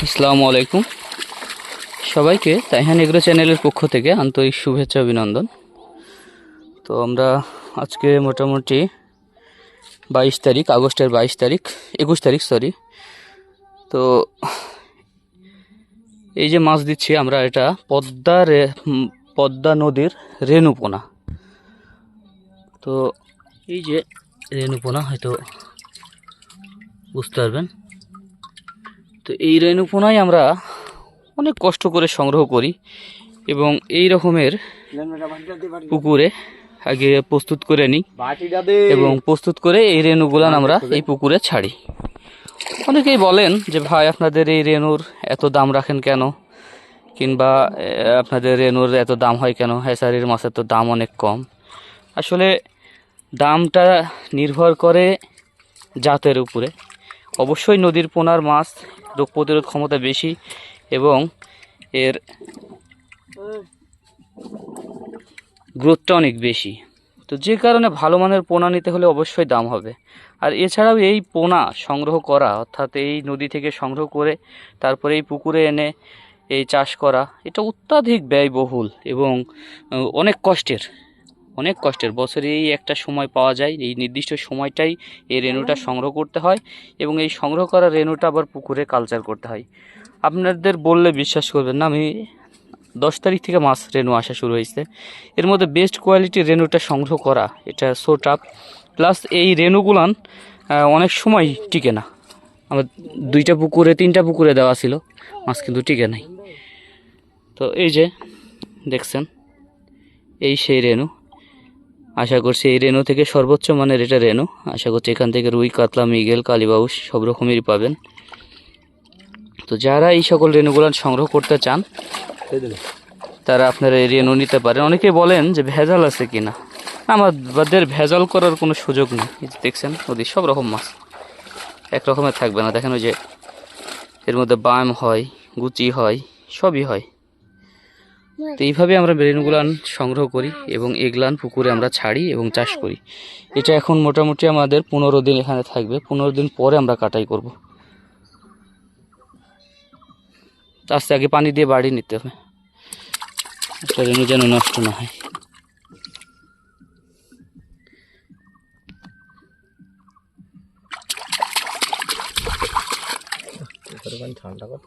আসসালামু আলাইকুম সবাইকে তাইহান এগ্রো চ্যানেলের পক্ষ থেকে আন্তরিক শুভেচ্ছা অভিনন্দন। তো আমরা আজকে মোটামুটি 22 তারিখ, আগস্টের 21 তারিখ সরি। তো এই যে মাছ দিচ্ছি আমরা, এটা পদ্মা নদীর রেণুপোনা। তো এই যে রেণুপোনা হয়তো বুঝতে পারবেন। তো এই রেণুপোনাই আমরা অনেক কষ্ট করে সংগ্রহ করি এবং এই রকমের পুকুরে আগে প্রস্তুত করে নিই এবং প্রস্তুত করে এই রেণুগুলান আমরা এই পুকুরে ছাড়ি। অনেকেই বলেন যে ভাই আপনাদের এই রেণুর এত দাম রাখেন কেন, কিংবা আপনাদের রেণুর এত দাম হয় কেন, হ্যাচারির মাছের তো দাম অনেক কম। আসলে দামটা নির্ভর করে জাতের উপরে। অবশ্যই নদীর পোনার মাছ রোগ প্রতিরোধ ক্ষমতা বেশি এবং এর গ্রোথটা অনেক বেশি। তো যে কারণে ভালো মানের পোনা নিতে হলে অবশ্যই দাম হবে। আর এছাড়াও এই পোনা সংগ্রহ করা, অর্থাৎ এই নদী থেকে সংগ্রহ করে তারপরে এই পুকুরে এনে এই চাষ করা, এটা অত্যাধিক ব্যয়বহুল এবং অনেক কষ্টের। বছরে এই একটা সময় পাওয়া যায়, এই নির্দিষ্ট সময়টাই এই রেণুটা সংগ্রহ করতে হয় এবং এই সংগ্রহ করা রেণুটা আবার পুকুরে কালচার করতে হয়। আপনাদের বললে বিশ্বাস করবেন না, আমি 10 তারিখ থেকে মাছ রেণু আসা শুরু হয়েছে। এর মধ্যে বেস্ট কোয়ালিটির রেণুটা সংগ্রহ করা এটা সো টাফ। প্লাস এই রেণুগুলান অনেক সময় টিকে না। আমার 3টা পুকুরে দেওয়া ছিল মাছ, কিন্তু টিকে নাই। তো এই যে দেখছেন, এই সেই রেণু। আশা করছি এই রেণু থেকে সর্বোচ্চ মানের এটা রেণু। আশা করছি এখান থেকে রুই, কাতলা, মৃগেল, কালীবাউস সব রকমেরই পাবেন। তো যারা এই সকল রেণুগুলান সংগ্রহ করতে চান তারা আপনারা এই রেণু নিতে পারেন। অনেকেই বলেন যে ভেজাল আছে কিনা, আমাদের ভেজাল করার কোনো সুযোগ নেই। দেখছেন নদীর সব রকম মাছ এক রকমের থাকবে না। দেখেন ওই যে এর মধ্যে বাম হয়, গুচি হয়, সবই হয়। তো এইভাবে আমরা রেণুগুলান সংগ্রহ করি এবং এগুলান পুকুরে আমরা ছাড়ি এবং চাষ করি। এটা এখন মোটামুটি আমাদের 15 দিন এখানে থাকবে। 15 দিন পরে আমরা কাটাই করব। আস্তে আগে পানি দিয়ে বাড়ি নিতে হবে, একটা রেণু যেন নষ্ট না হয়। ঠান্ডা কত